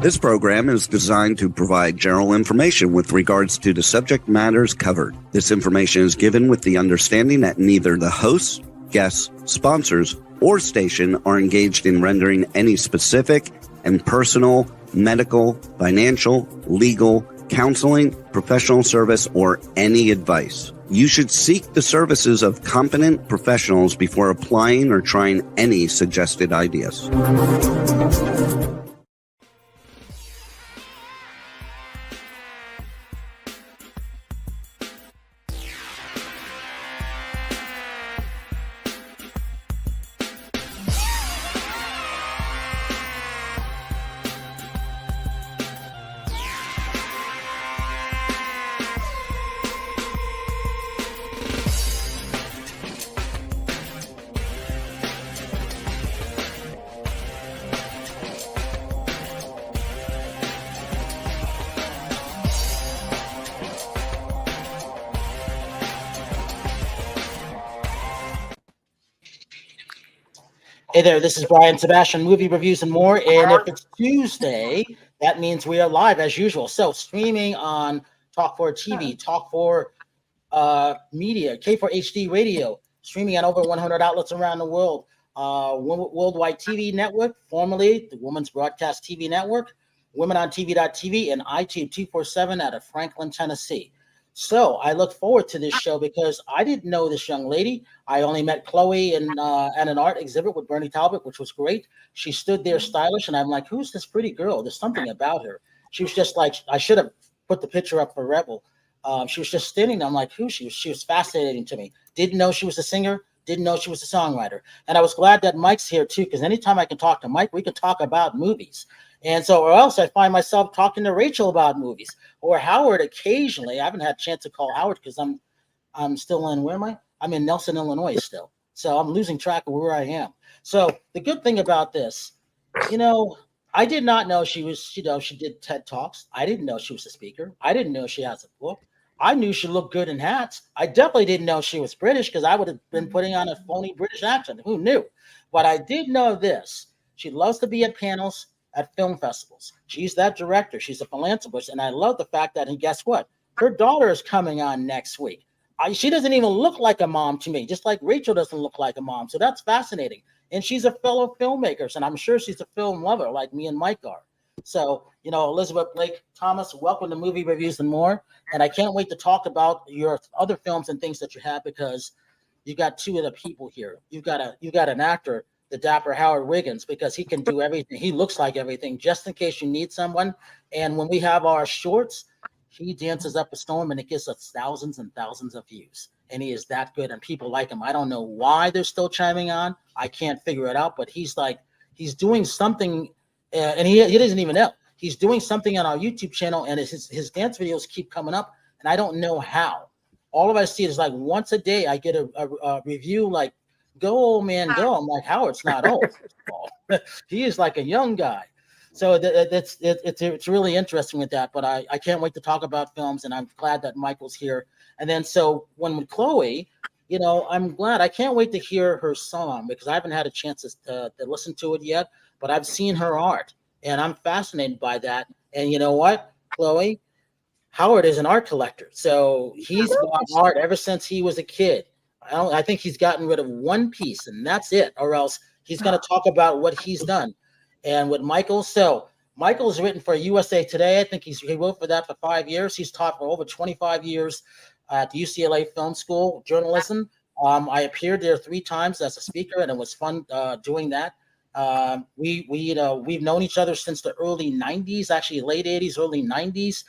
This program is designed to provide general information with regards to the subject matters covered. This information is given with the understanding that neither the hosts, guests, sponsors, or station are engaged in rendering any specific and personal, medical, financial, legal, counseling, professional service, or any advice. You should seek the services of competent professionals before applying or trying any suggested ideas. Hey there, this is Brian Sebastian, movie reviews and more. And if it's Tuesday, that means we are live as usual. So streaming on Talk4 TV, Talk4 Media, K4HD Radio, streaming on over 100 outlets around the world. Worldwide TV Network, formerly the Women's Broadcast TV Network, WomenOnTV.tv, and iTube 247 out of Franklin, Tennessee. So I look forward to this show because I didn't know this young lady. I only met Chloe at an art exhibit with Bernie Talbot, which was great. She stood there stylish, and I'm like, who's this pretty girl? There's something about her. She was just like, I should have put the picture up for Rebel. She was just standing there. I'm like, who she was? She was fascinating to me. Didn't know she was a singer. Didn't know she was a songwriter. And I was glad that Mike's here, too, because anytime I can talk to Mike, we can talk about movies. And so, or else I find myself talking to Rachel about movies or Howard occasionally. I haven't had a chance to call Howard because I'm still in, where am I? I'm in Nelson, Illinois still. So I'm losing track of where I am. So the good thing about this, I did not know she was, she did TED Talks. I didn't know she was a speaker. I didn't know she has a book. I knew she looked good in hats. I definitely didn't know she was British because I would have been putting on a phony British accent. Who knew? But I did know this. She loves to be at panels, at film festivals. She's that director. She's a philanthropist. And I love the fact that, and guess what? Her daughter is coming on next week. She doesn't even look like a mom to me, just like Rachel doesn't look like a mom. So that's fascinating. And she's a fellow filmmaker, and I'm sure she's a film lover like me and Mike are. So, Elisabeth Blake Thomas, welcome to Movie Reviews and More. And I can't wait to talk about your other films and things that you have because you got two of the people here. You've got an actor, the dapper Howard Wiggins, because he can do everything. He looks like everything, just in case you need someone. And when we have our shorts, he dances up a storm and it gets us thousands and thousands of views. And he is that good, and people like him. I don't know why they're still chiming on. I can't figure it out, but he's doing something, and he doesn't even know. He's doing something on our YouTube channel, and his dance videos keep coming up, and I don't know how. All of I see is like once a day I get a review like, go, old man, go. I'm like, Howard's not old. He is like a young guy. So it's really interesting with that. But I can't wait to talk about films, and I'm glad that Michael's here. And then so with Chloe, I'm glad. I can't wait to hear her song because I haven't had a chance to listen to it yet. But I've seen her art, and I'm fascinated by that. And you know what, Chloe? Howard is an art collector. So he's bought art ever since he was a kid. I think he's gotten rid of one piece, and that's it. Or else he's going to talk about what he's done. And with Michael, so Michael's written for USA Today. I think he wrote for that for 5 years. He's taught for over 25 years at the UCLA Film School, journalism. I appeared there 3 times as a speaker, and it was fun doing that. We've known each other since the early 90s, actually late 80s, early 90s.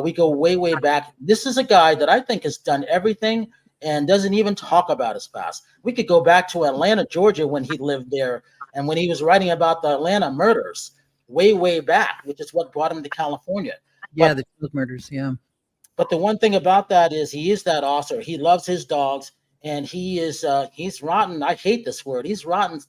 We go way, way back. This is a guy that I think has done everything and doesn't even talk about his past. We could go back to Atlanta, Georgia, when he lived there and when he was writing about the Atlanta murders way, way back, which is what brought him to California. Yeah, the murders, yeah. But the one thing about that is he is that author. He loves his dogs, and he's rotten. I hate this word. He's rotten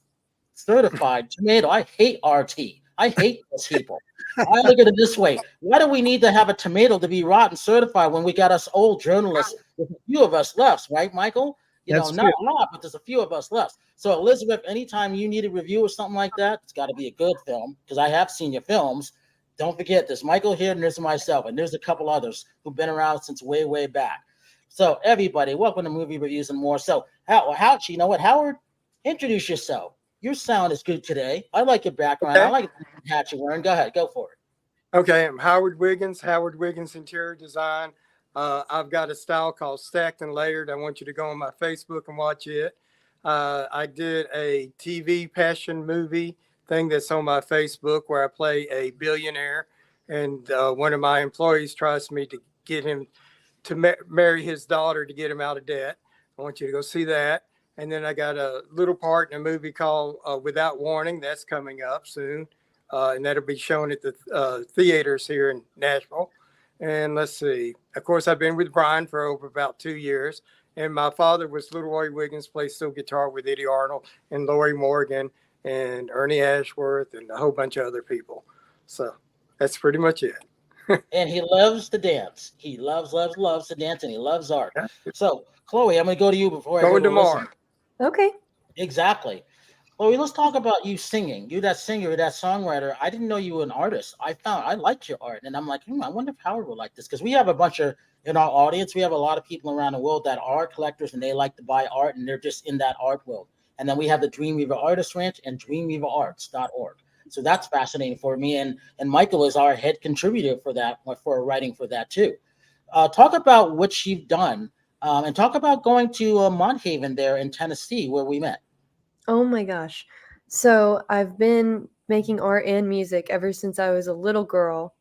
certified tomato. I hate RT. I hate those people. I look at it this way. Why do we need to have a tomato to be rotten certified when we got us old journalists with a few of us left, right, Michael? Not a lot, but there's a few of us left. So, Elisabeth, anytime you need a review or something like that, it's got to be a good film because I have seen your films. don't forget there's Michael here and there's myself, and there's a couple others who've been around since way, way back. So everybody, welcome to Movie Reviews and More. So Howard, you know what, Howard, introduce yourself. Your sound is good today. I like your background. Okay. I like the hat you're wearing. Go ahead, go for it. Okay, I'm Howard Wiggins Interior Design. I've got a style called Stacked and Layered. I want you to go on my Facebook and watch it. I did a TV passion movie thing that's on my Facebook where I play a billionaire, and one of my employees tries me to get him to marry his daughter to get him out of debt. I want you to go see that. And then I got a little part in a movie called Without Warning. That's coming up soon. And that'll be shown at the theaters here in Nashville. And let's see. Of course, I've been with Brian for over about 2 years. And my father was Little Roy Wiggins, plays steel guitar with Eddie Arnold and Lori Morgan and Ernie Ashworth and a whole bunch of other people. So that's pretty much it. And he loves to dance. He loves to dance, and he loves art. So, Chloe, I'm going to go to you before I go to Mark. Okay. Exactly. Chloe, let's talk about you singing. You that singer, that songwriter. I didn't know you were an artist. I liked your art, and I'm like, I wonder if Howard would like this, because we have a bunch of, in our audience, we have a lot of people around the world that are collectors, and they like to buy art, and they're just in that art world. And then we have the Dreamweaver Artist Ranch and dreamweaverarts.org. So that's fascinating for me, and Michael is our head contributor for that, for writing for that too. Talk about what you've done, and talk about going to Mont Haven there in Tennessee where we met. Oh my gosh. So I've been making art and music ever since I was a little girl.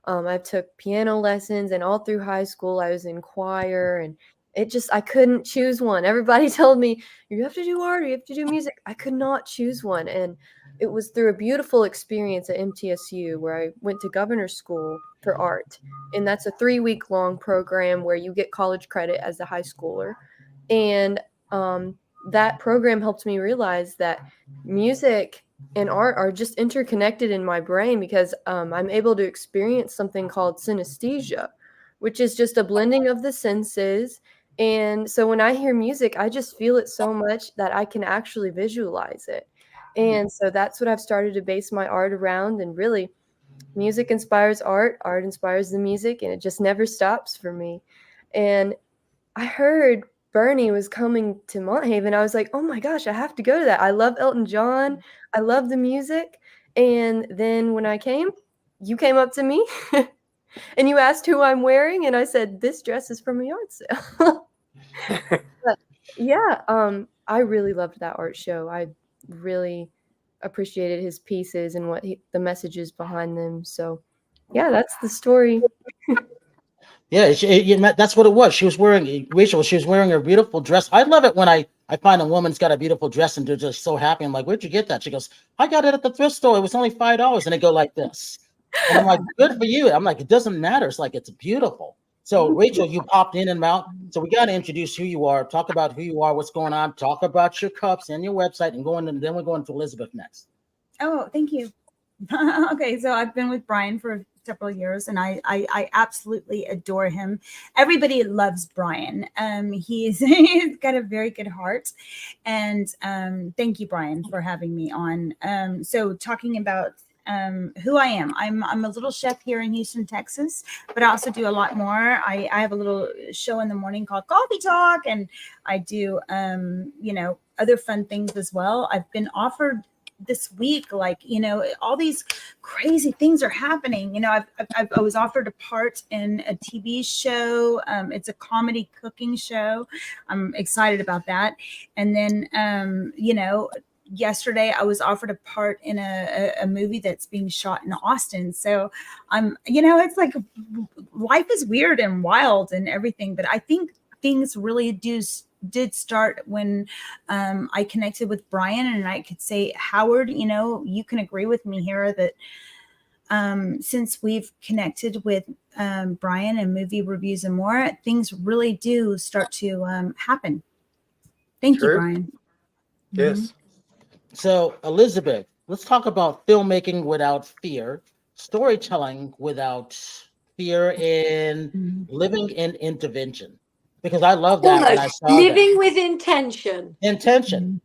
I took piano lessons, and all through high school I was in choir, and I couldn't choose one. Everybody told me, you have to do art, you have to do music. I could not choose one. And it was through a beautiful experience at MTSU where I went to governor's school for art. And that's a 3-week-long program where you get college credit as a high schooler. And that program helped me realize that music and art are just interconnected in my brain, because I'm able to experience something called synesthesia, which is just a blending of the senses. And so when I hear music, I just feel it so much that I can actually visualize it. And so that's what I've started to base my art around. And really, music inspires art, art inspires the music, and it just never stops for me. And I heard Bernie was coming to Mont Haven. I was like, oh my gosh, I have to go to that. I love Elton John. I love the music. And then when I came, you came up to me and you asked who I'm wearing. And I said, this dress is from a yard sale. But yeah, I really loved that art show. I really appreciated his pieces and the messages behind them. So yeah, that's the story. Yeah, that's what it was. She was wearing a beautiful dress. I love it when I find a woman's got a beautiful dress and they're just so happy. I'm like, where'd you get that? She goes, I got it at the thrift store. It was only $5. And they go like this. And I'm like, good for you. I'm like, it doesn't matter. It's like, it's beautiful. So Rachel, you popped in and out. So we got to introduce who you are, talk about who you are, what's going on, talk about your cups and your website, and then we're going to Elisabeth next. Oh, thank you. Okay, so I've been with Brian for several years, and I absolutely adore him. Everybody loves Brian. He's got a very good heart, and thank you, Brian, for having me on. So talking about who I am, I'm a little chef here in Houston, Texas, but I also do a lot more. I have a little show in the morning called Coffee Talk, and I do other fun things as well. I've been offered this week, all these crazy things are happening. I was offered a part in a TV show. It's a comedy cooking show. I'm excited about that. And then, yesterday I was offered a part in a movie that's being shot in Austin. So it's like life is weird and wild and everything, but I think things really did start when I connected with Brian, and I could say, Howard, you can agree with me here that since we've connected with Brian and Movie Reviews and More, things really do start to happen. Thank you, Brian. Yes. Mm-hmm. So Elisabeth, let's talk about filmmaking without fear, storytelling without fear, and living in intervention. Because I love that when I saw living with intention. Intention.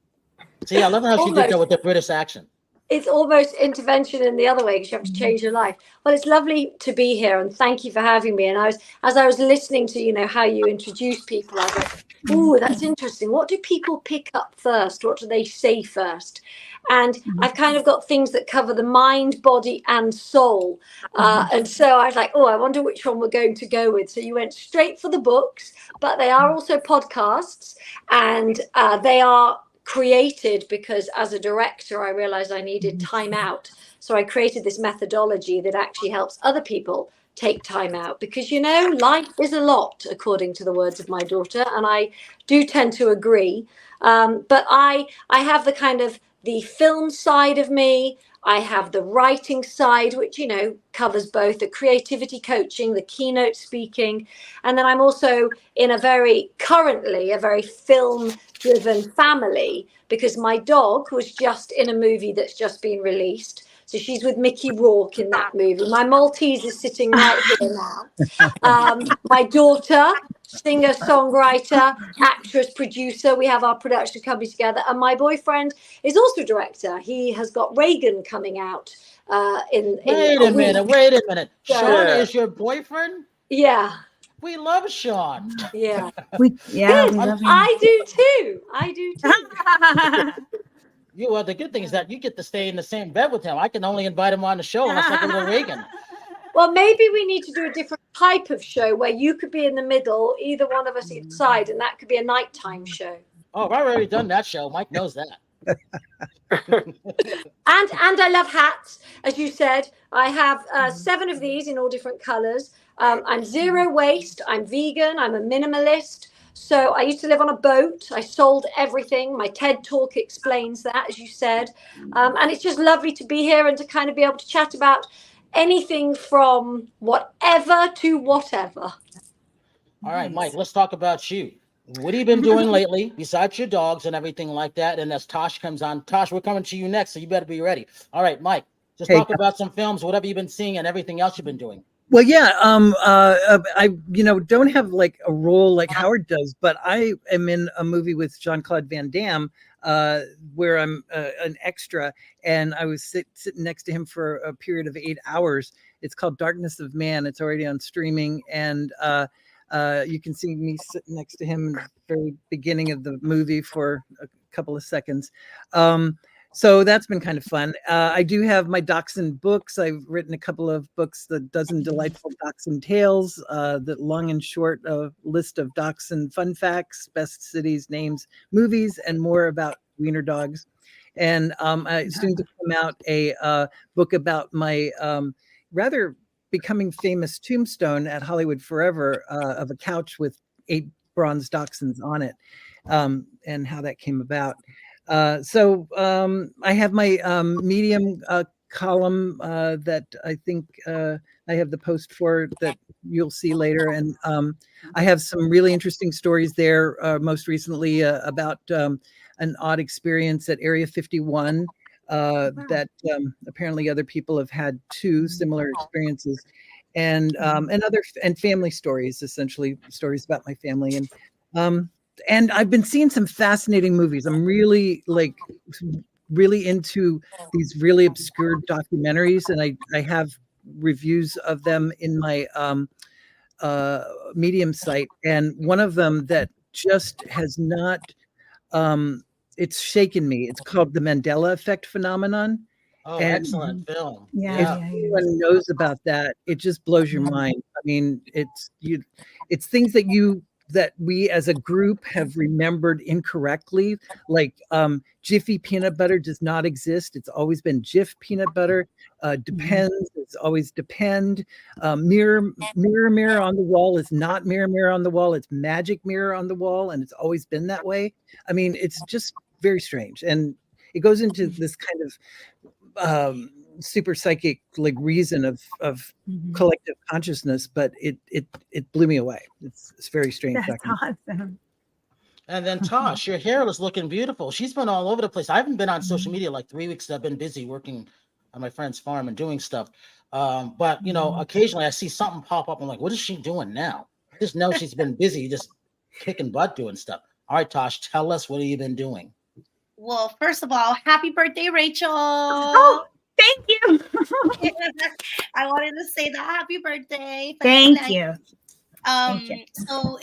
See, I love how she did that with the British accent. it's almost intervention in the other way because you have to change your life. Well, it's lovely to be here, and thank you for having me. And as I was listening to, how you introduce people, I was like, oh, that's interesting. What do people pick up first? What do they say first? And I've kind of got things that cover the mind, body, and soul. And so I was like, oh, I wonder which one we're going to go with. So you went straight for the books, but they are also podcasts, and they are created because as a director, I realized I needed time out. So I created this methodology that actually helps other people take time out because, life is a lot, according to the words of my daughter. And I do tend to agree. But I have the kind of the film side of me. I have the writing side, which, covers both the creativity coaching, the keynote speaking. And then I'm also currently a very film-driven family because my dog was just in a movie that's just been released. So she's with Mickey Rourke in that movie. My Maltese is sitting right here now. My daughter, singer, songwriter, actress, producer. We have our production company together. And my boyfriend is also a director. He has got Reagan coming out in Wait a minute. Yeah. Sean is your boyfriend? Yeah. We love Sean. Yeah. We love him. I do too. The good thing is that you get to stay in the same bed with him. I can only invite him on the show unless I go to Reagan. Well, maybe we need to do a different type of show where you could be in the middle, either one of us each side, and that could be a nighttime show. Oh, I've already done that show. Mike knows that. And I love hats, as you said. I have 7 of these in all different colors. I'm zero waste. I'm vegan. I'm a minimalist. So I used to live on a boat. I sold everything. My TED talk explains that, as you said. And it's just lovely to be here and to kind of be able to chat about anything from whatever to whatever. All right, Mike, let's talk about you. What have you been doing lately besides your dogs and everything like that? And as Tosh comes on, Tosh, we're coming to you next, so you better be ready. All right, Mike, just talk about some films, whatever you've been seeing and everything else you've been doing. Well, yeah, I don't have like a role like Howard does, but I am in a movie with Jean-Claude Van Damme where I'm an extra, and I was sitting next to him for a period of 8 hours. It's called Darkness of Man. It's already on streaming, and you can see me sitting next to him in the very beginning of the movie for a couple of seconds. So that's been kind of fun. I do have my Dachshund books. I've written a couple of books, The Dozen Delightful Dachshund Tales, the long and short list of Dachshund fun facts, best cities, names, movies, and more about wiener dogs. And soon to come out a book about my rather becoming famous tombstone at Hollywood Forever of a couch with 8 bronze dachshunds on it, and how that came about. So I have my Medium column that I think I have the post for that you'll see later. And I have some really interesting stories there, most recently about an odd experience at Area 51 that apparently other people have had 2 similar experiences. And family stories, essentially stories about my family. And I've been seeing some fascinating movies. I'm really into these really obscure documentaries, and I have reviews of them in my Medium site. And one of them that just has not, it's shaken me. It's called The Mandela Effect Phenomenon. Oh, And excellent film. if anyone knows about that, it just blows your mind. I mean, it's things that we as a group have remembered incorrectly, like Jiffy peanut butter does not exist. It's always been Jif peanut butter. Depends. It's always depend. Mirror on the wall is not mirror on the wall. It's magic mirror on the wall, and it's always been that way. I mean, it's just very strange, and it goes into this kind of super psychic like reason of collective consciousness, but it blew me away. It's very strange. That's awesome. And then Tosh, your hair is looking beautiful. She's been all over the place. I haven't been on social media like 3 weeks. I've been busy working on my friend's farm and doing stuff. But occasionally I see something pop up. I'm like, what is she doing now? I just know she's been busy, just kicking butt doing stuff. All right, Tosh, tell us, what have you been doing? Well, first of all, happy birthday, Rachel. Oh, thank you. I wanted to say that happy birthday. Thank you. Thank you. So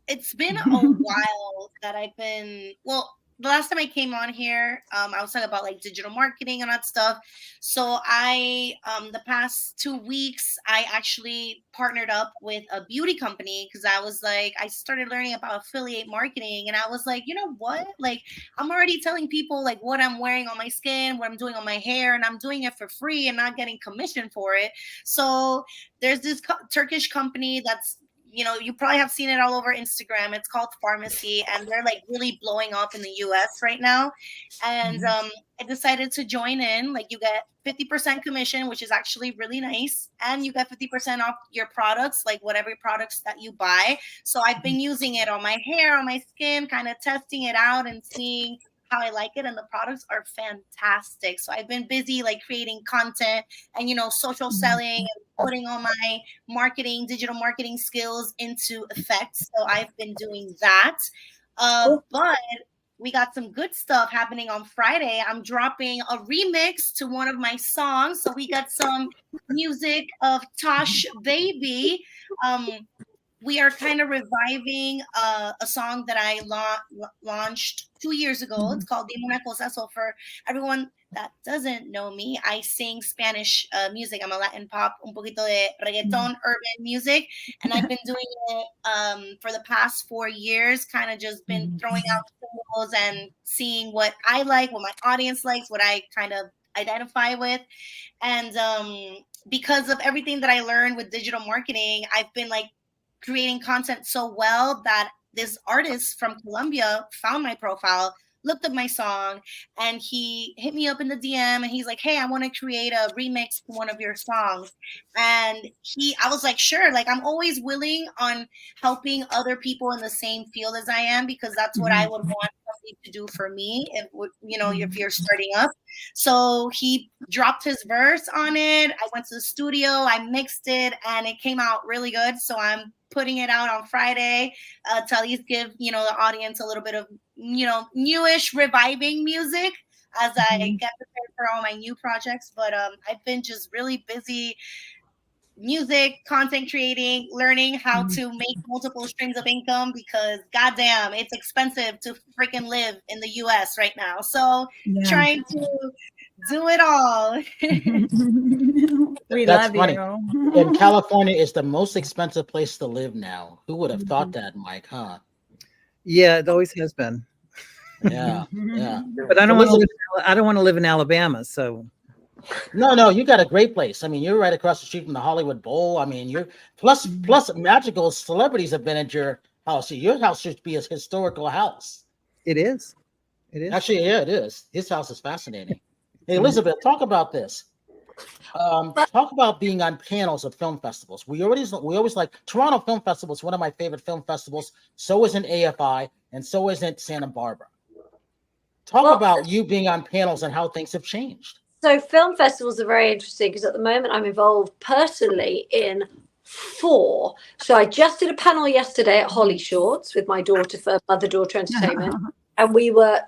it's been a while that I've been, well, the last time I came on here, I was talking about like digital marketing and that stuff. So the past 2 weeks, I actually partnered up with a beauty company because I started learning about affiliate marketing, and I was like, you know what? Like, I'm already telling people like what I'm wearing on my skin, what I'm doing on my hair, and I'm doing it for free and not getting commission for it. So there's this Turkish company that's, you probably have seen it all over Instagram. It's called Pharmacy, and they're like really blowing up in the US right now. And I decided to join in. Like, you get 50% commission, which is actually really nice. And you get 50% off your products, like whatever products that you buy. So I've been using it on my hair, on my skin, kind of testing it out and seeing how I like it, and the products are fantastic. So I've been busy like creating content and social selling and putting all my digital marketing skills into effect. So I've been doing that. But we got some good stuff happening on Friday. I'm dropping a remix to one of my songs. So we got some music of Tosh Baby. We are kind of reviving a song that I launched 2 years ago. It's called Dime una cosa. So for everyone that doesn't know me, I sing Spanish music. I'm a Latin pop, un poquito de reggaeton, urban music. And I've been doing it for the past 4 years, kind of just been throwing out singles and seeing what I like, what my audience likes, what I kind of identify with. And because of everything that I learned with digital marketing, I've been like creating content so well that this artist from Colombia found my profile, looked up my song, and he hit me up in the DM, and he's like, hey, I want to create a remix to one of your songs. And I was like, sure, like I'm always willing on helping other people in the same field as I am, because that's what I would want somebody to do for me if you're starting up. So he dropped his verse on it. I went to the studio, I mixed it, and it came out really good. So I'm putting it out on Friday to at least give the audience a little bit of newish reviving music as I get prepared for all my new projects. But I've been just really busy music, content creating, learning how to make multiple streams of income, because goddamn, it's expensive to freaking live in the US right now. So trying to do it all. That's funny. In California, it's the most expensive place to live now. Who would have thought that, Mike? Huh? Yeah, it always has been. Yeah. But I don't want to live in Alabama. So. No, you got a great place. I mean, you're right across the street from the Hollywood Bowl. I mean, you're plus magical celebrities have been at your house. So your house should be a historical house. It is. It is. Actually, yeah, it is. His house is fascinating. Hey, Elisabeth, talk about this. Talk about being on panels at film festivals. We always like Toronto Film Festival is one of my favorite film festivals. So isn't AFI, and so isn't Santa Barbara. Talk about you being on panels and how things have changed. So film festivals are very interesting because at the moment I'm involved personally in 4. So I just did a panel yesterday at Holly Shorts with my daughter for Mother-Daughter Entertainment. And we were,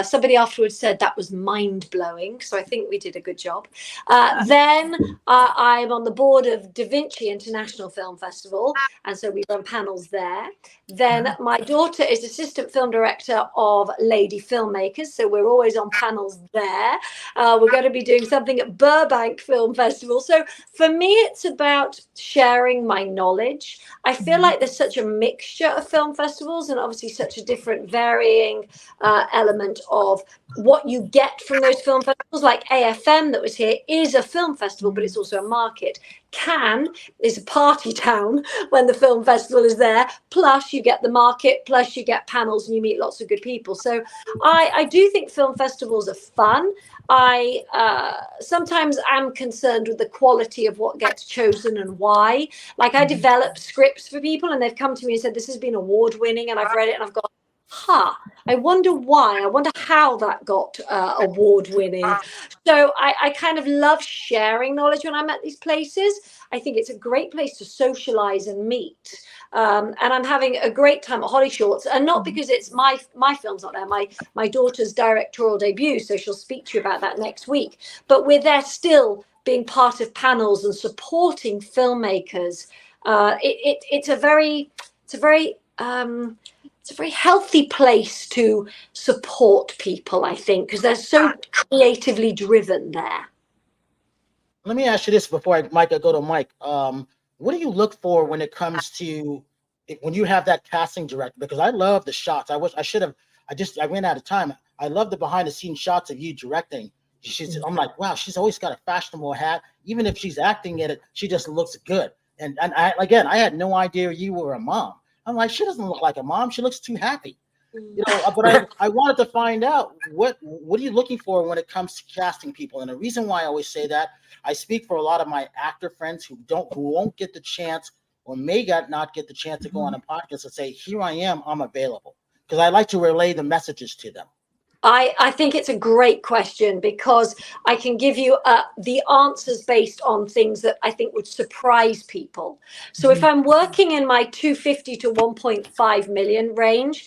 somebody afterwards said that was mind-blowing. So I think we did a good job. Then I'm on the board of Da Vinci International Film Festival. And so we run panels there. Then my daughter is assistant film director of Lady Filmmakers. So we're always on panels there. We're going to be doing something at Burbank Film Festival. So for me, it's about sharing my knowledge. I feel like there's such a mixture of film festivals and obviously such a different varying element of what you get from those film festivals. Like AFM that was here is a film festival, but it's also a market. Cannes is a party town when the film festival is there, plus you get the market, plus you get panels and you meet lots of good people. So I do think film festivals are fun. I sometimes am concerned with the quality of what gets chosen and why. Like I develop scripts for people and they've come to me and said, this has been award winning, and I've read it and I've gone, I wonder why. I wonder how that got award winning. So I kind of love sharing knowledge when I'm at these places. I think it's a great place to socialize and meet. And I'm having a great time at Holly Shorts, and not because it's my film's not there, my daughter's directorial debut, so she'll speak to you about that next week. But we're there still being part of panels and supporting filmmakers. It's a very healthy place to support people, I think, because they're so creatively driven there. Let me ask you this before I go to Mike. What do you look for when it comes to when you have that casting director? Because I love the shots. I ran out of time. I love the behind the scenes shots of you directing. I'm like, wow, she's always got a fashionable hat. Even if she's acting in it, she just looks good. And I had no idea you were a mom. I'm like, she doesn't look like a mom. She looks too happy. But I wanted to find out what are you looking for when it comes to casting people? And the reason why I always say that, I speak for a lot of my actor friends who won't get the chance or may not get the chance to go on a podcast and say, here I am, I'm available. Because I like to relay the messages to them. I think it's a great question, because I can give you the answers based on things that I think would surprise people. So if I'm working in my 250 to 1.5 million range,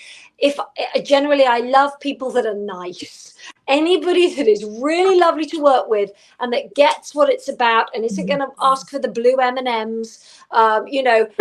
generally I love people that are nice. Anybody that is really lovely to work with and that gets what it's about and isn't going to ask for the blue M&Ms,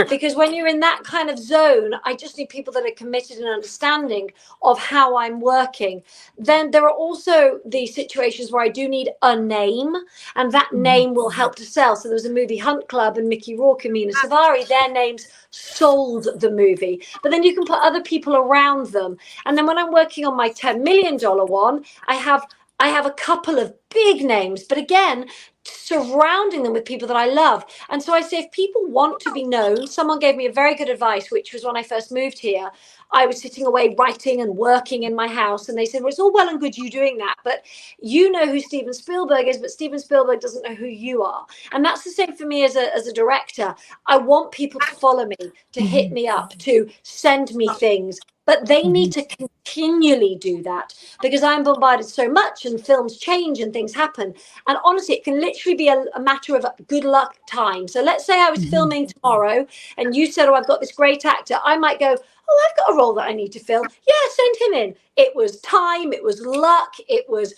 because when you're in that kind of zone, I just need people that are committed and understanding of how I'm working. Then there are also the situations where I do need a name, and that name will help to sell. So there was a movie, Hunt Club, and Mickey Rourke and Mina Savari, their names sold the movie. But then you can put other people around them. And then when I'm working on my $10 million one, I have a couple of big names, but again, surrounding them with people that I love. And so I say, if people want to be known, someone gave me a very good advice, which was when I first moved here. I was sitting away writing and working in my house, and they said, well, it's all well and good you doing that, but you know who Steven Spielberg is, but Steven Spielberg doesn't know who you are. And that's the same for me as a director. I want people to follow me, to hit me up, to send me things, but they need to continually do that, because I'm bombarded so much and films change and things happen. And honestly, it can literally be a matter of good luck time. So let's say I was filming tomorrow and you said, oh, I've got this great actor. I might go, oh, I've got a role that I need to fill. Yeah, send him in. It was time, it was luck, it was,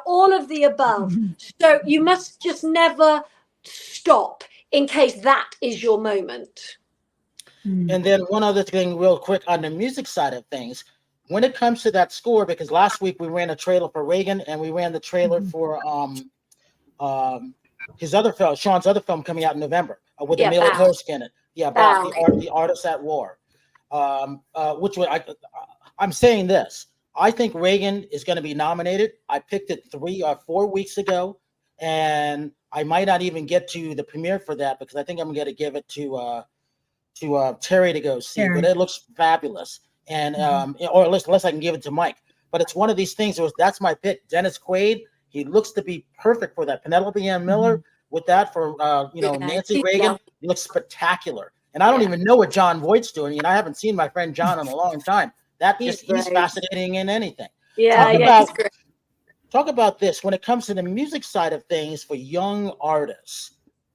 all of the above. So you must just never stop in case that is your moment. And then one other thing real quick on the music side of things, when it comes to that score, because last week we ran a trailer for Reagan and we ran the trailer for his other film, Sean's other film coming out in November with the Mila Kunis in it. Yeah, about the artists at war. I'm saying this. I think Reagan is going to be nominated. I picked it 3 or 4 weeks ago, and I might not even get to the premiere for that because I think I'm going to give it to Terri to go see. But it looks fabulous, and or unless I can give it to Mike. But it's one of these things. That's my pick. Dennis Quaid. He looks to be perfect for that. Penelope Ann Miller with that for Nancy Reagan. He looks spectacular. And I don't even know what John Voight's doing. I haven't seen my friend John in a long time. He's fascinating in anything. He's great. Talk about this. When it comes to the music side of things for young artists,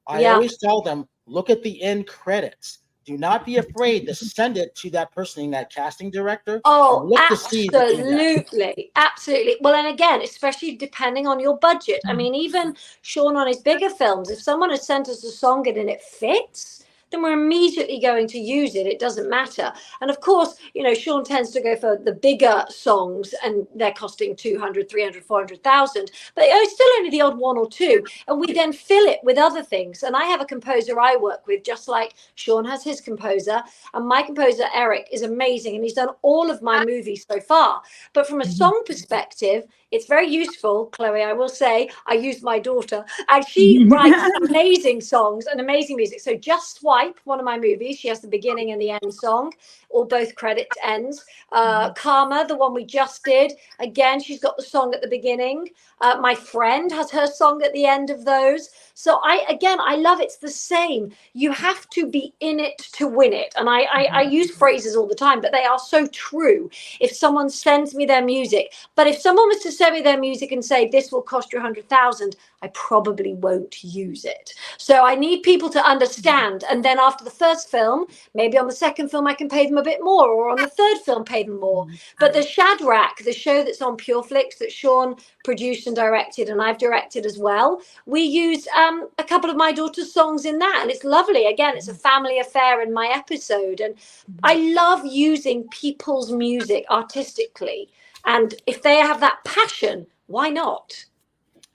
I always tell them, look at the end credits. Do not be afraid to send it to that person, that casting director. Oh, absolutely. Absolutely. Well, and again, especially depending on your budget. I mean, even Sean on his bigger films, if someone has sent us a song and it fits, then we're immediately going to use it. It doesn't matter. And of course, Sean tends to go for the bigger songs and they're costing 200, 300, 400,000, but it's still only the odd 1 or 2. And we then fill it with other things. And I have a composer I work with, just like Sean has his composer. And my composer, Eric, is amazing. And he's done all of my movies so far. But from a song perspective, it's very useful, Chloe. I will say, I use my daughter, and she writes amazing songs and amazing music. So Just Swipe, one of my movies, she has the beginning and the end song, or both credit ends. Karma, the one we just did, again, she's got the song at the beginning. My Friend has her song at the end of those. So I love it's the same. You have to be in it to win it. And I use phrases all the time, but they are so true. If someone sends me their music, but if someone was to send send me their music and say, this will cost you 100,000, I probably won't use it. So I need people to understand. And then after the first film, maybe on the second film, I can pay them a bit more, or on the third film, pay them more. But the Shadrach, the show that's on PureFlix that Sean produced and directed, and I've directed as well, we used a couple of my daughter's songs in that. And it's lovely. Again, it's a family affair in my episode. And I love using people's music artistically. And if they have that passion, why not?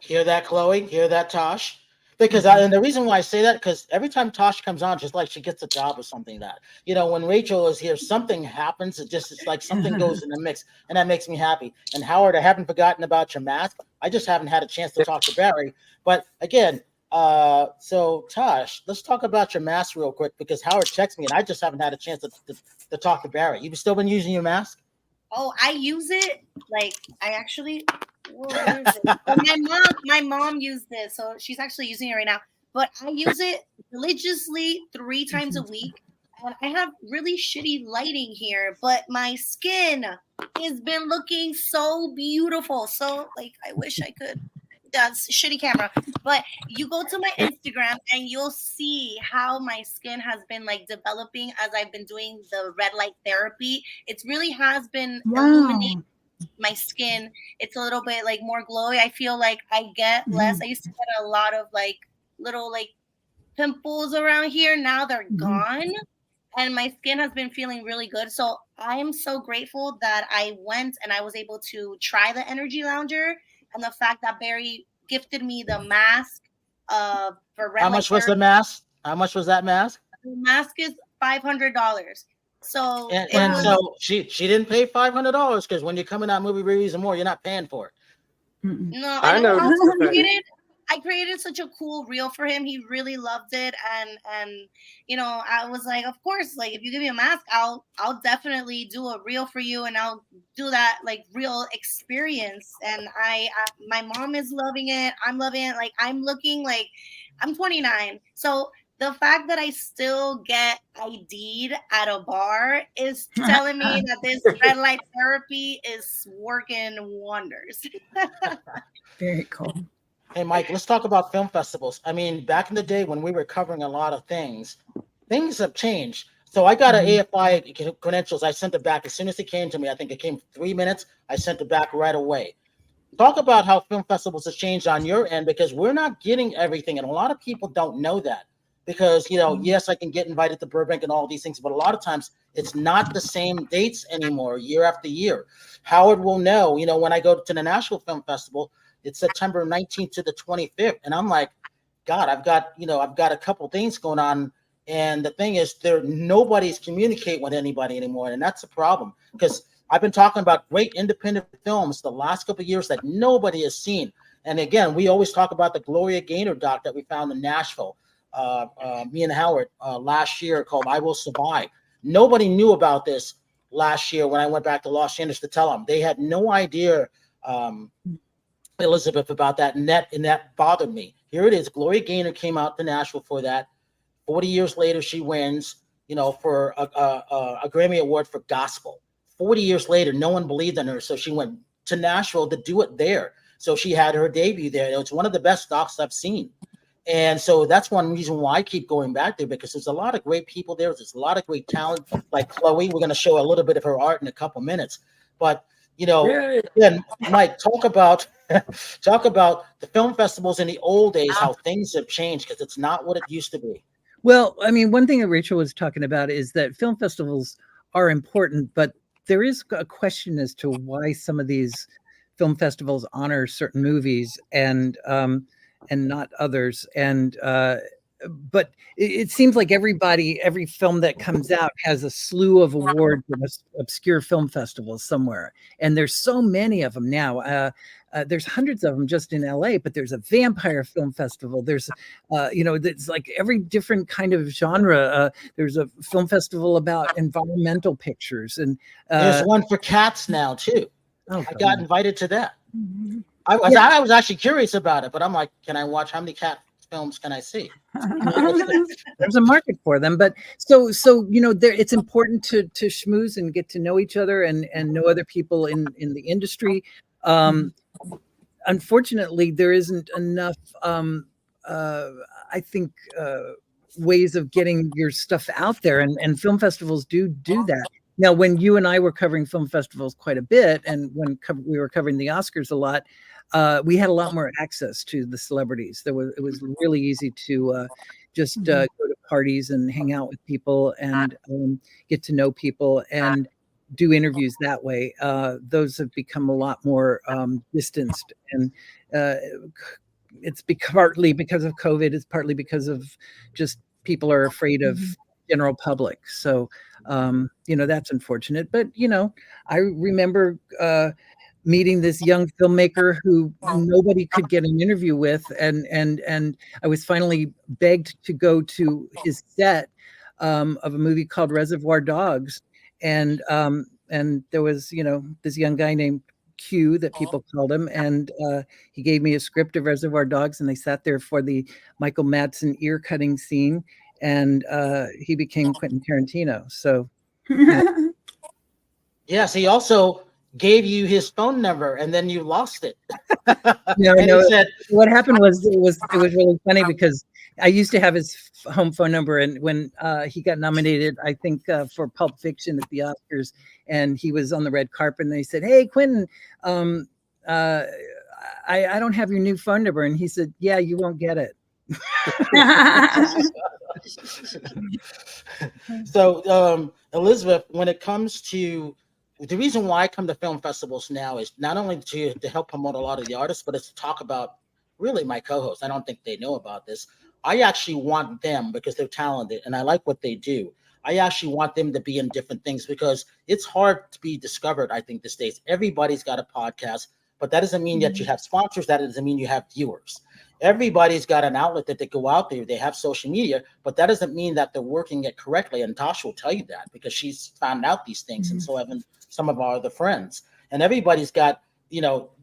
Hear that, Chloe? Hear that, Tosh? Because and the reason why I say that, because every time Tosh comes on, just like she gets a job or something that, when Rachel is here, something happens. It's like something goes in the mix, and that makes me happy. And Howard, I haven't forgotten about your mask. I just haven't had a chance to talk to Barry. But again, so Tosh, let's talk about your mask real quick, because Howard texted me, and I just haven't had a chance to talk to Barry. You've still been using your mask? Oh, I use it. Like, I actually... Where is it? Oh, my mom used it, so she's actually using it right now. But I use it religiously 3 times a week, and I have really shitty lighting here, but my skin has been looking so beautiful. So, like, I wish I could. That's a shitty camera, but you go to my Instagram and you'll see how my skin has been like developing as I've been doing the red light therapy. It really has been illuminating my skin. It's a little bit like more glowy. I feel like I get less. I used to get a lot of like little like pimples around here. Now they're gone, and my skin has been feeling really good. So I am so grateful that I went and I was able to try the Energy Lounger, and the fact that Barry gifted me the mask for red. How much was the mask? How much was that mask? The mask is $500. So and so she didn't pay $500, because when you're coming out movie reviews and more, you're not paying for it. No, I know. I created such a cool reel for him. He really loved it, and I was like, of course, like if you give me a mask, I'll definitely do a reel for you, and I'll do that like real experience. And my mom is loving it. I'm loving it. Like I'm looking like I'm 29, so. The fact that I still get ID'd at a bar is telling me that this red light therapy is working wonders. Very cool. Hey, Mike, let's talk about film festivals. I mean, back in the day when we were covering a lot of things have changed. So I got an AFI credentials. I sent it back as soon as it came to me. I think it came 3 minutes. I sent it back right away. Talk about how film festivals have changed on your end, because we're not getting everything. And a lot of people don't know that. Because, yes, I can get invited to Burbank and all these things, but a lot of times it's not the same dates anymore year after year. Howard will know, when I go to the Nashville Film Festival, it's September 19th to the 25th. And I'm like, God, I've got a couple things going on. And the thing is, nobody's communicating with anybody anymore. And that's a problem, because I've been talking about great independent films the last couple of years that nobody has seen. And again, we always talk about the Gloria Gaynor doc that we found in Nashville. Me and Howard last year, called I Will Survive. Nobody knew about this last year when I went back to Los Angeles to tell them. They had no idea, Elisabeth, about that, and that bothered me. Here it is. Gloria Gaynor came out to Nashville for that. 40 years later, she wins, for a Grammy Award for gospel. 40 years later, no one believed in her, so she went to Nashville to do it there. So she had her debut there. It's one of the best docs I've seen. And so that's one reason why I keep going back there, because there's a lot of great people there. There's a lot of great talent, like Chloe. We're going to show a little bit of her art in a couple minutes. But, then Mike, talk about the film festivals in the old days, how things have changed, because it's not what it used to be. Well, I mean, one thing that Rachel was talking about is that film festivals are important, but there is a question as to why some of these film festivals honor certain movies and not others. And but it seems like every film that comes out has a slew of awards in obscure film festivals somewhere. And there's so many of them now. There's hundreds of them just in LA, but there's a vampire film festival. There's, it's like every different kind of genre. There's a film festival about environmental pictures. And there's one for cats now too. Oh, I got invited to that. Mm-hmm. I was actually curious about it, but I'm like, can I watch? How many cat films can I see? There's a market for them, but so it's important to schmooze and get to know each other and know other people in the industry. Unfortunately, there isn't enough, I think, ways of getting your stuff out there, and film festivals do that. Now, when you and I were covering film festivals quite a bit, and when we were covering the Oscars a lot, we had a lot more access to the celebrities. It was really easy to just go to parties and hang out with people and get to know people and do interviews that way. Those have become a lot more distanced, and it's partly because of COVID. It's partly because of just people are afraid of general public. So, that's unfortunate. But, I remember meeting this young filmmaker who nobody could get an interview with. And I was finally begged to go to his set of a movie called Reservoir Dogs. And there was, this young guy named Q that people called him. And he gave me a script of Reservoir Dogs, and I sat there for the Michael Madsen ear cutting scene. And he became Quentin Tarantino. So, yes, he also gave you his phone number, and then you lost it. No, He said, what happened was it was really funny because I used to have his home phone number, and when he got nominated, I think for Pulp Fiction at the Oscars, and he was on the red carpet, and they said, "Hey, Quentin, I don't have your new phone number," and he said, "Yeah, you won't get it." So, Elisabeth, when it comes to the reason why I come to film festivals now is not only to help promote a lot of the artists, but it's to talk about really my co-hosts. I don't think they know about this. I actually want them, because they're talented and I like what they do, I actually want them to be in different things, because it's hard to be discovered, I think, these days. Everybody's got a podcast, but that doesn't mean that you have sponsors. That doesn't mean you have viewers. Everybody's got an outlet that they go out there. They have social media, but that doesn't mean that they're working it correctly. And Nathasha will tell you that, because she's found out these things. And so haven't some of our other friends. And everybody's got,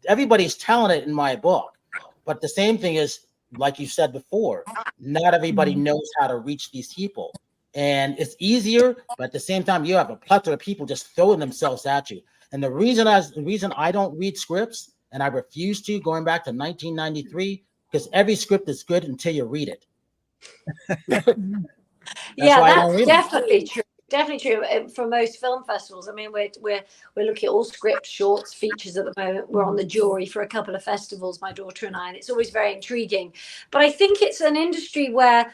everybody's talented in my book. But the same thing is, like you said before, not everybody knows how to reach these people. And it's easier, but at the same time, you have a plethora of people just throwing themselves at you. And the reason I don't read scripts, and I refuse to, going back to 1993, because every script is good until you read it. That's definitely true. Definitely true for most film festivals. I mean, we're looking at all scripts, shorts, features at the moment. We're on the jury for a couple of festivals, my daughter and I, and it's always very intriguing. But I think it's an industry where,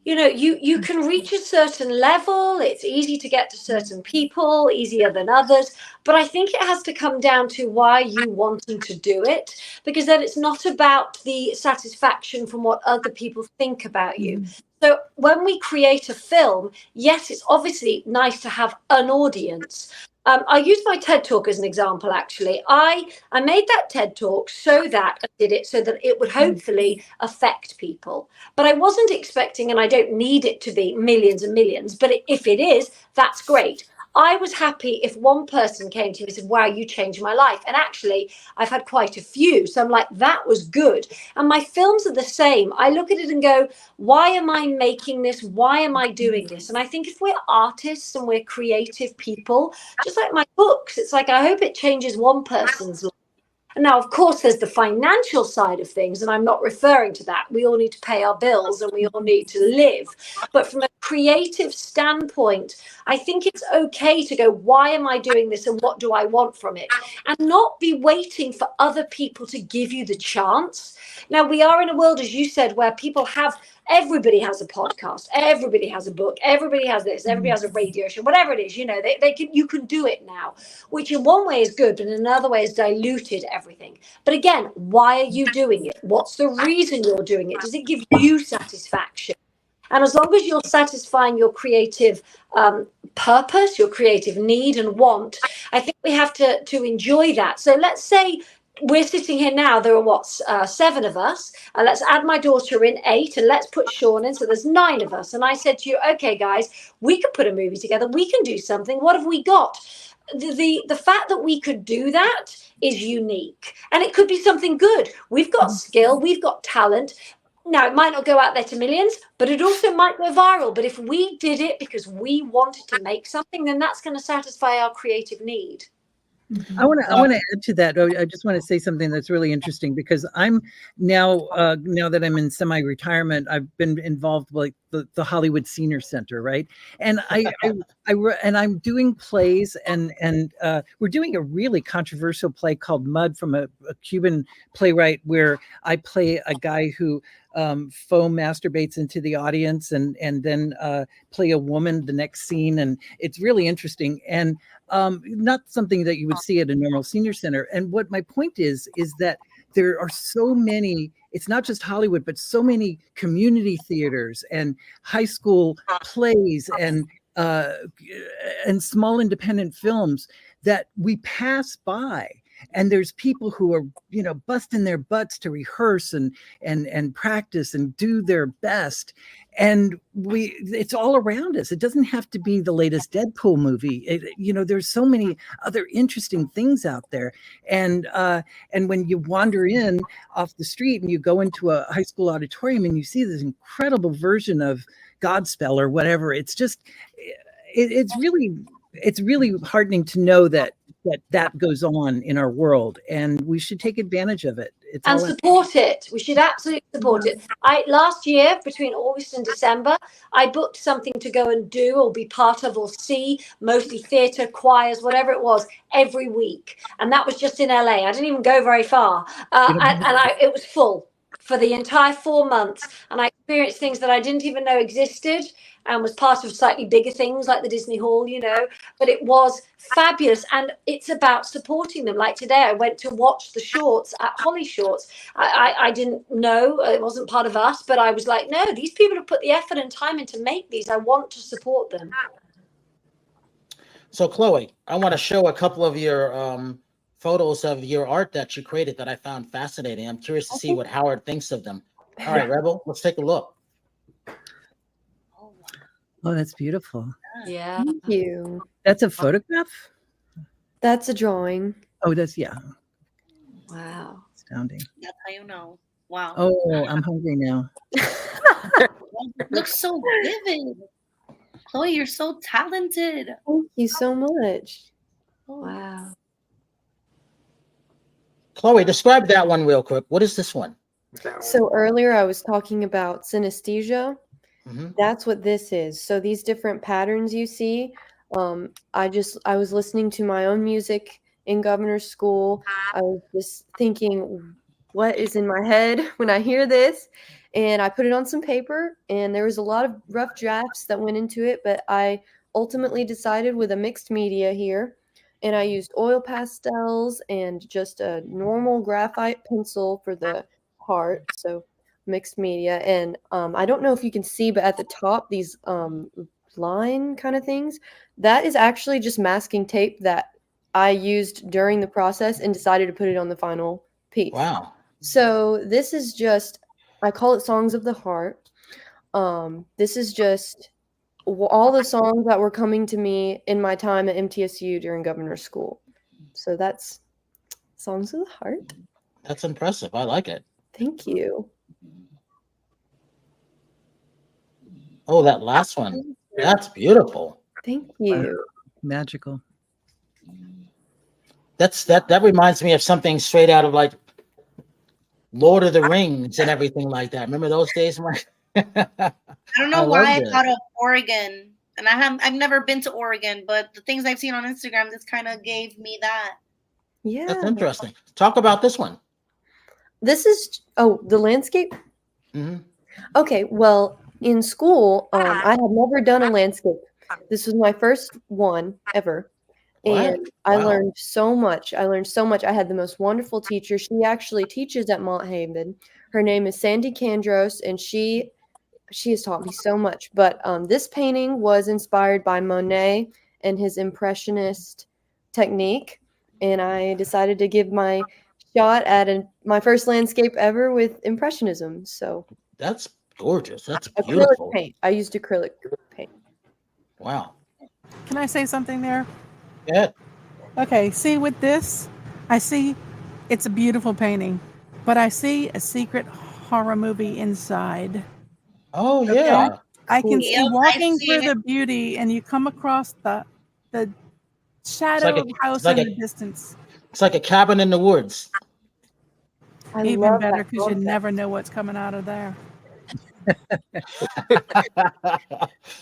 you can reach a certain level. It's easy to get to certain people, easier than others. But I think it has to come down to why you wanting to do it, because then it's not about the satisfaction from what other people think about you. So when we create a film, yes, it's obviously nice to have an audience. I use my TED Talk as an example, actually. I made that TED Talk so that it would hopefully affect people. But I wasn't expecting, and I don't need it to be millions and millions, but if it is, that's great. I was happy if one person came to me and said, "Wow, you changed my life." And actually, I've had quite a few. So I'm like, that was good. And my films are the same. I look at it and go, why am I making this? Why am I doing this? And I think if we're artists and we're creative people, just like my books, it's like, I hope it changes one person's life. And now, of course, there's the financial side of things, and I'm not referring to that. We all need to pay our bills and we all need to live. But from a creative standpoint, I think it's okay to go, why am I doing this and what do I want from it? And not be waiting for other people to give you the chance. Now, we are in a world, as you said, where everybody has a podcast, everybody has a book, everybody has this, everybody has a radio show, whatever it is, you can do it now, which in one way is good, but in another way has diluted everything. But again, why are you doing it? What's the reason you're doing it? Does it give you satisfaction? And as long as you're satisfying your creative purpose, your creative need and want, I think we have to enjoy that. So let's say we're sitting here now, there are 7 of us, let's add my daughter in, 8, and let's put Sean in, so there's 9 of us. And I said to you, okay guys, we could put a movie together, we can do something. What have we got? The fact that we could do that is unique, and it could be something good. We've got skill, we've got talent. Now, it might not go out there to millions, but it also might go viral. But if we did it because we wanted to make something, then that's going to satisfy our creative need. I want to add to that. I just want to say something that's really interesting because I'm now that I'm in semi-retirement, I've been involved with like the Hollywood Senior Center, right? And I'm doing plays, and we're doing a really controversial play called Mud from a Cuban playwright, where I play a guy who faux masturbates into the audience and then play a woman the next scene, and it's really interesting and not something that you would see at a normal senior center. And what my point is that there are so many, it's not just Hollywood, but so many community theaters and high school plays and small independent films that we pass by. And there's people who are, busting their butts to rehearse and practice and do their best. And it's all around us. It doesn't have to be the latest Deadpool movie. There's so many other interesting things out there. And when you wander in off the street and you go into a high school auditorium and you see this incredible version of Godspell or whatever, it's just, it's really heartening to know that goes on in our world, and we should take advantage of it. And support it. We should absolutely support it. Last year, between August and December, I booked something to go and do or be part of or see, mostly theatre, choirs, whatever it was, every week. And that was just in LA. I didn't even go very far. It was full for the entire 4 months. And I experienced things that I didn't even know existed, and was part of slightly bigger things like the Disney Hall, but it was fabulous. And it's about supporting them. Like today, I went to watch the shorts at Holly Shorts. I didn't know, it wasn't part of us, but I was like, no, these people have put the effort and time in to make these. I want to support them. So Chloe, I want to show a couple of your photos of your art that you created that I found fascinating. I'm curious to see what Howard thinks of them. All right, Rebel, let's take a look. Oh, that's beautiful. Yeah. Thank you. That's a photograph? That's a drawing. Oh, yeah. Wow. Astounding. That's how you know. Wow. Oh, I'm hungry now. It looks so vivid. Chloe, you're so talented. Thank you so much. Wow. Chloe, describe that one real quick. What is this one? So earlier I was talking about synesthesia. Mm-hmm. That's what this is. So these different patterns you see, I was listening to my own music in governor's school. I was just thinking, what is in my head when I hear this? And I put it on some paper, and there was a lot of rough drafts that went into it, but I ultimately decided with a mixed media here, and I used oil pastels and just a normal graphite pencil for the heart. So mixed media. And I don't know if you can see, but at the top, these line kind of things, that is actually just masking tape that I used during the process and decided to put it on the final piece. Wow. So this is just, I call it Songs of the Heart. This is just all the songs that were coming to me in my time at MTSU during governor's school. So that's Songs of the Heart. That's impressive. I like it. Thank you. Oh, that last one. That's beautiful. Thank you. Magical. That reminds me of something straight out of like Lord of the Rings and everything like that. Remember those days? I don't know why I thought of Oregon, and I've never been to Oregon, but the things I've seen on Instagram, this kind of gave me that. Yeah. That's interesting. Talk about this one. This is, the landscape? Mm-hmm. Okay, well, in school, I had never done a landscape. This was my first one ever. And I learned so much. I had the most wonderful teacher. She actually teaches at Mont Haven. Her name is Sandy Kandros, and she has taught me so much. But this painting was inspired by Monet and his impressionist technique. And I decided to give my shot at my first landscape ever with impressionism. So that's gorgeous. That's beautiful. Acrylic paint. I used acrylic paint. Wow. Can I say something there? Yeah. Okay. See, with this, I see it's a beautiful painting, but I see a secret horror movie inside. Oh, yeah. Okay? I can see walking through the beauty, and you come across the shadow of a house like in a- the distance. It's like a cabin in the woods. I Even love better that because you concept. never know what's coming out of there.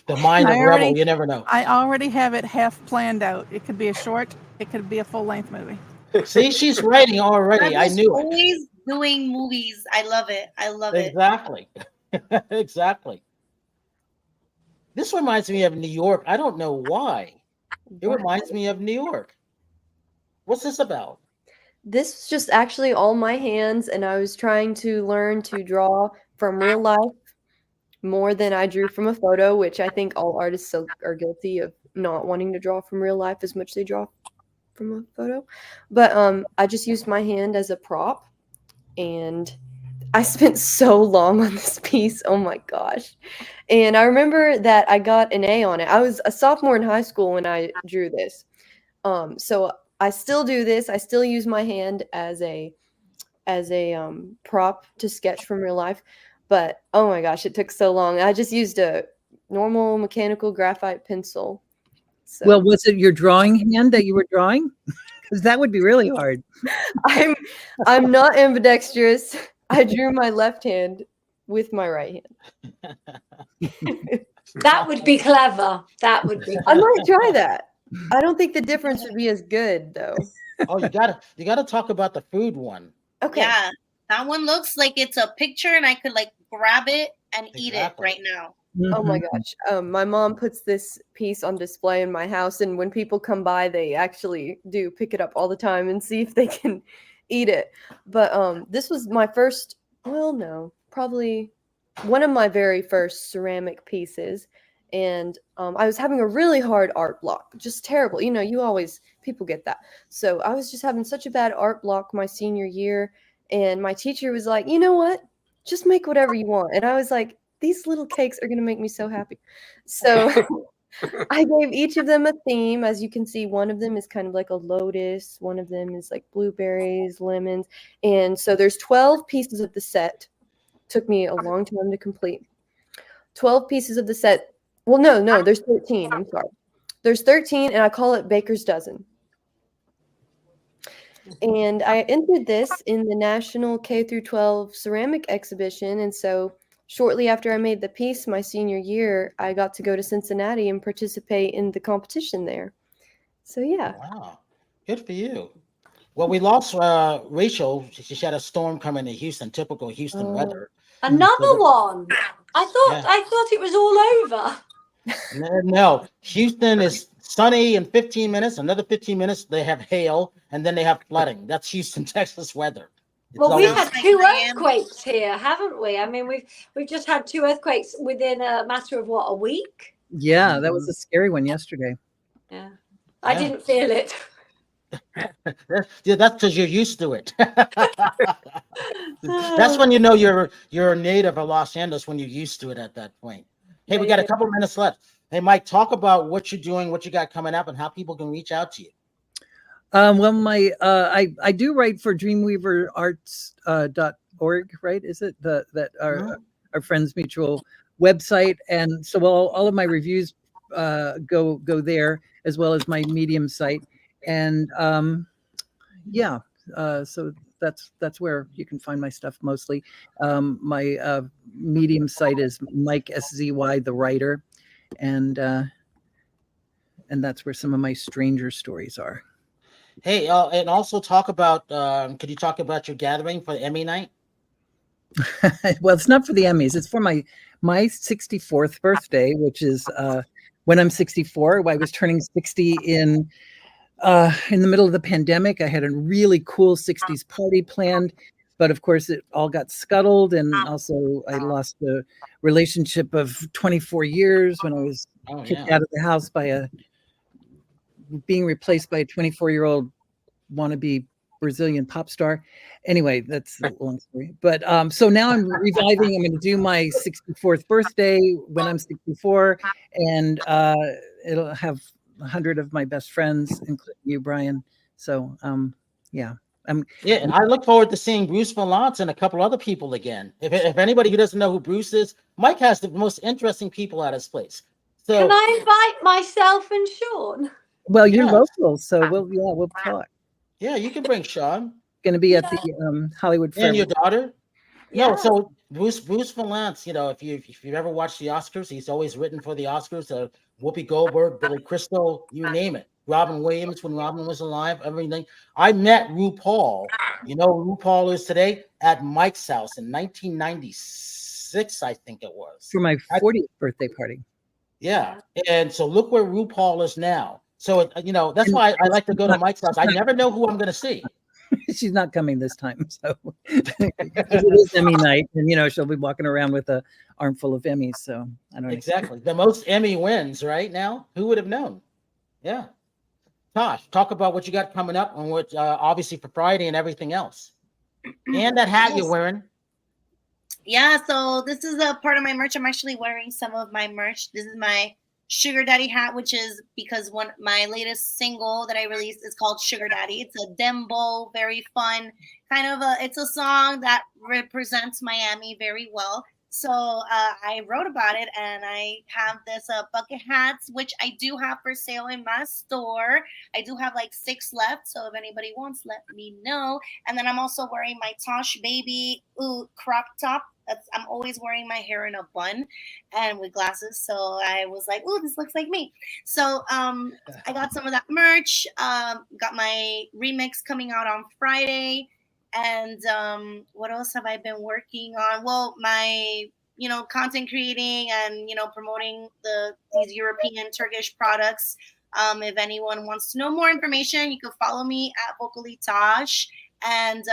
The mind of I Rebel, already- you never know. I already have it half planned out. It could be a short, it could be a full-length movie. See, she's writing already. I Rebel's knew it. always doing movies. I love it. I love it. Exactly. Exactly. This reminds me of New York. I don't know why. It reminds me of New York. What's this about? This was just actually all my hands, and I was trying to learn to draw from real life more than I drew from a photo, which I think all artists are guilty of not wanting to draw from real life as much as they draw from a photo. But I just used my hand as a prop, and I spent so long on this piece. Oh my gosh. And I remember that I got an A on it. I was a sophomore in high school when I drew this. So I still do this. I still use my hand as a prop to sketch from real life. But oh my gosh, it took so long. I just used a normal mechanical graphite pencil. So Well, was it your drawing hand that you were drawing? Because that would be really hard. I'm not ambidextrous. I drew my left hand with my right hand. That would be clever. That would be. I might try that. I don't think the difference would be as good though. Oh, you gotta talk about the food one. Okay. Yeah, that one looks like it's a picture, and I could like grab it and eat it Exactly. right now. Oh my Mhm. gosh. My mom puts this piece on display in my house, and when people come by, they actually do pick it up all the time and see if they can eat it. But this was my first, well, no, probably one of my very first ceramic pieces. And I was having a really hard art block, just terrible. You know, people get that. So I was just having such a bad art block my senior year. And my teacher was like, you know what? Just make whatever you want. And I was like, these little cakes are going to make me so happy. So I gave each of them a theme. As you can see, one of them is kind of like a lotus. One of them is like blueberries, lemons. And so there's 12 pieces of the set. Took me a long time to complete. 12 pieces of the set. Well, no, there's 13. I'm sorry. There's 13, and I call it Baker's Dozen. And I entered this in the National K through 12 Ceramic Exhibition. And so shortly after I made the piece my senior year, I got to go to Cincinnati and participate in the competition there. So yeah. Wow, good for you. Well, we lost Rachel. She had a storm coming to Houston, typical Houston weather. Another one. I thought it was all over. No, Houston is sunny in 15 minutes. Another 15 minutes, they have hail, and then they have flooding. That's Houston, Texas weather. It's Well, we've always- had 2 earthquakes here, haven't we? I mean, we've just had 2 earthquakes within a matter of what, a week? Yeah, that was a scary one yesterday. Yeah, I Yeah. didn't feel it. Yeah, that's because you're used to it. That's when you know you're a native of Los Angeles, when you're used to it at that point. Hey, we got a couple minutes left. Hey, Mike, talk about what you're doing, what you got coming up, and how people can reach out to you. Well, I do write for dreamweaverarts.org, right? Is it that our friends mutual website? And so all of my reviews go there, as well as my Medium site. And so that's where you can find my stuff mostly. My Medium site is Mike SZY the writer, and that's where some of my stranger stories are. Hey, and also talk about, could you talk about your gathering for Emmy night? Well, it's not for the Emmys. It's for my 64th birthday, which is when I'm 64. I was turning 60 in the middle of the pandemic. I had a really cool 60s party planned, but of course it all got scuttled. And also I lost a relationship of 24 years when I was kicked out of the house by being replaced by a 24-year-old wannabe Brazilian pop star. Anyway, that's a long story. But so now I'm reviving. I'm going to do my 64th birthday when I'm 64, and it'll have 100 of my best friends, including you, Brian. So yeah. And I look forward to seeing Bruce Valance and a couple other people again. If anybody who doesn't know who Bruce is, Mike has the most interesting people at his place. So can I invite myself and Sean? Well, you're Yeah. local, so we'll talk. Yeah, you can bring Sean Going to be at the Hollywood Forever. and your daughter. No, Yeah. so Bruce Valance, if you've ever watched the Oscars, he's always written for the Oscars. Whoopi Goldberg, Billy Crystal, you name it. Robin Williams when Robin was alive, everything. I met RuPaul. You know who RuPaul is today? At Mike's house in 1996, I think it was. For my 40th birthday party. Yeah, and so look where RuPaul is now. So that's why I like to go to Mike's house. I never know who I'm going to see. She's not coming this time, so it is Emmy night, and she'll be walking around with a armful of Emmys. So I don't exactly the most Emmy wins right now. Who would have known? Yeah, Tosh, talk about what you got coming up and what obviously for Friday and everything else, and that hat you're wearing. Yeah, so this is a part of my merch. I'm actually wearing some of my merch. This is my Sugar Daddy hat, which is because my latest single that I released is called Sugar Daddy. It's a dembo, very fun kind of it's a song that represents Miami very well. So I wrote about it, and I have this bucket hats, which I do have for sale in my store. I do have like 6 left, so if anybody wants, let me know. And then I'm also wearing my Tosh Baby crop top. I'm always wearing my hair in a bun and with glasses. So I was like, "Ooh, this looks like me." So I got some of that merch. Got my remix coming out on Friday. And what else have I been working on? Well, my content creating and promoting these European Turkish products. If anyone wants to know more information, you can follow me at Vocally Tosh. And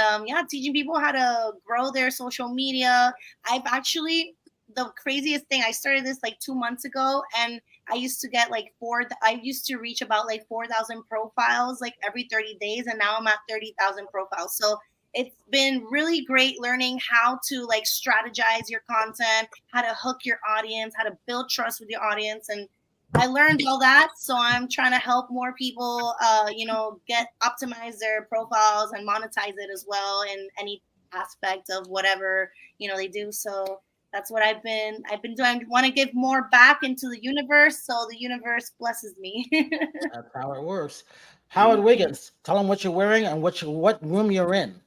teaching people how to grow their social media. The craziest thing, I started this like 2 months ago, and I used to get I used to reach about like 4,000 profiles like every 30 days, and now I'm at 30,000 profiles. So it's been really great learning how to like strategize your content, how to hook your audience, how to build trust with your audience. And I learned all that. So I'm trying to help more people, optimize their profiles and monetize it as well in any aspect of whatever, they do. So that's what I've been doing. I want to give more back into the universe, so the universe blesses me. That's how it works. Howard Wiggins, tell them what you're wearing and what room you're in.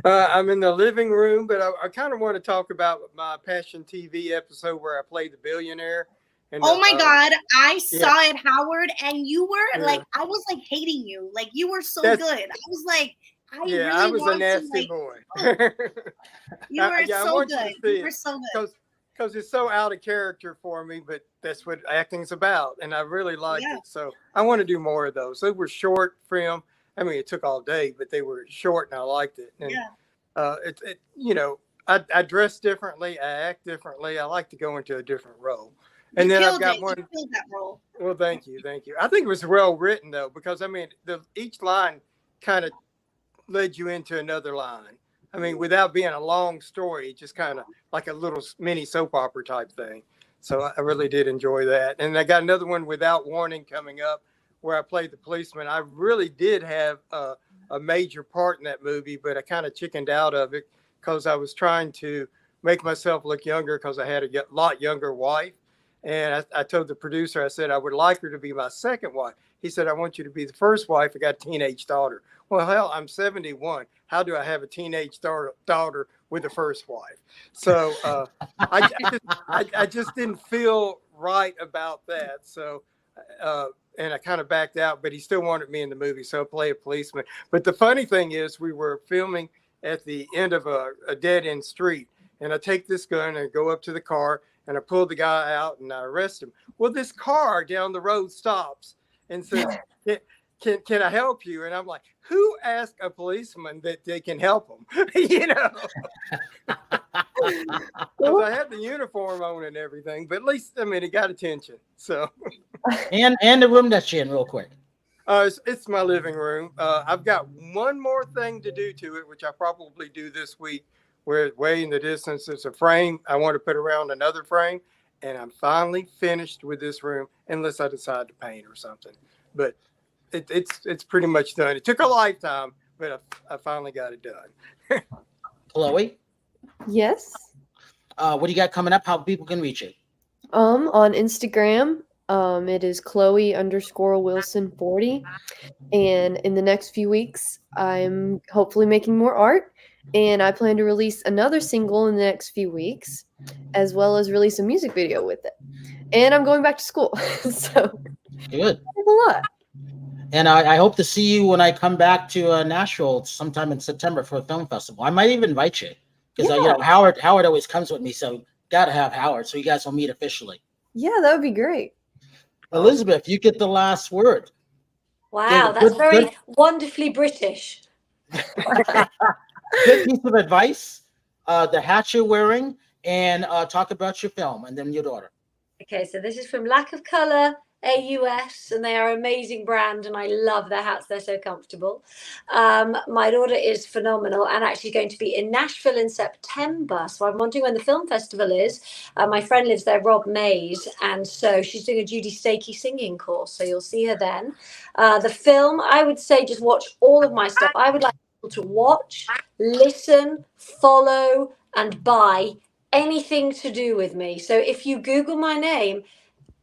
I'm in the living room, but I kind of want to talk about my Passion TV episode where I played the billionaire. And oh my God, I saw it, Howard, and you were like, I was like hating you. Like, you were so good. I was like, I was a nasty boy. You were so good. You were so good. Because it's so out of character for me, but that's what acting's about, and I really liked it. So I want to do more of those. They were short film. I mean, it took all day, but they were short, and I liked it. And I dress differently, I act differently. I like to go into a different role. And then I've got one. You killed that role. Well, thank you. I think it was well written though, because I mean, each line kind of led you into another line. I mean, without being a long story, just kind of like a little mini soap opera type thing. So I really did enjoy that. And I got another one, Without Warning, coming up, where I played the policeman. I really did have a major part in that movie, but I kind of chickened out of it because I was trying to make myself look younger because I had a lot younger wife. And I told the producer, I said, I would like her to be my second wife. He said, I want you to be the first wife. I got a teenage daughter. Well, hell, I'm 71. How do I have a teenage daughter with the first wife? So I just didn't feel right about that. So, and I kind of backed out, but he still wanted me in the movie. So I played a policeman. But the funny thing is we were filming at the end of a dead end street. And I take this gun and go up to the car and I pull the guy out and I arrest him. Well, this car down the road stops and says, can I help you? And I'm like, who asked a policeman that they can help them? Because I had the uniform on and everything, but at least, I mean, it got attention. So, and the room that you're in real quick. It's my living room. I've got one more thing to do to it, which I probably do this week. Where way in the distance, there's a frame. I want to put around another frame, and I'm finally finished with this room, unless I decide to paint or something. But it's pretty much done. It took a lifetime, but I finally got it done. Chloe? Yes. What do you got coming up? How people can reach you? On Instagram It is Chloe_Wilson40. And in the next few weeks, I'm hopefully making more art. And I plan to release another single in the next few weeks, as well as release a music video with it. And I'm going back to school. So Good. a lot. And I hope to see you when I come back to Nashville sometime in September for a film festival. I might even invite you because Yeah. Howard always comes with me, so gotta have Howard so you guys will meet officially. Yeah, that would be great. Elizabeth, you get the last word. Wow, Good- that's very good- wonderfully British. Good piece of advice. The hat you're wearing, and talk about your film, and then your daughter. Okay, so this is from Lack of Color AUS, and they are an amazing brand, and I love their hats. They're so comfortable. My daughter is phenomenal and actually going to be in Nashville in September. So I'm wondering when the film festival is. My friend lives there, Rob Mays, and so she's doing a Judy Stakey singing course. So you'll see her then. The film, I would say just watch all of my stuff. I would like people to watch, listen, follow, and buy anything to do with me. So if you Google my name,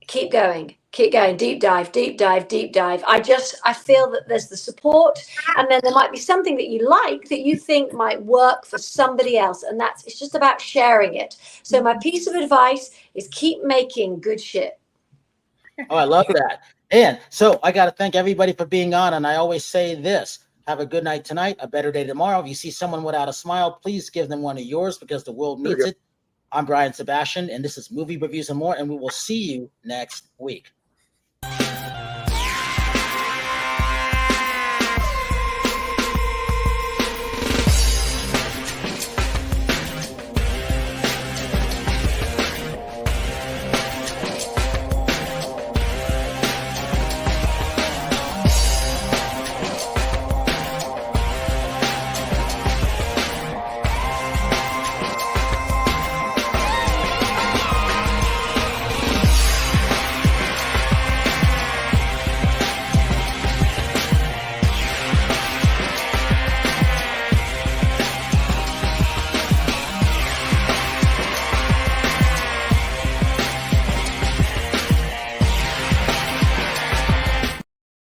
keep going, deep dive. I feel that there's the support, and then there might be something that you like that you think might work for somebody else, and it's just about sharing it. So my piece of advice is keep making good shit. Oh, I love that. And so I got to thank everybody for being on. And I always say this: have a good night tonight, a better day tomorrow. If you see someone without a smile, please give them one of yours because the world needs it. I'm Brian Sebastian, and this is Movie Reviews and More, and we will see you next week.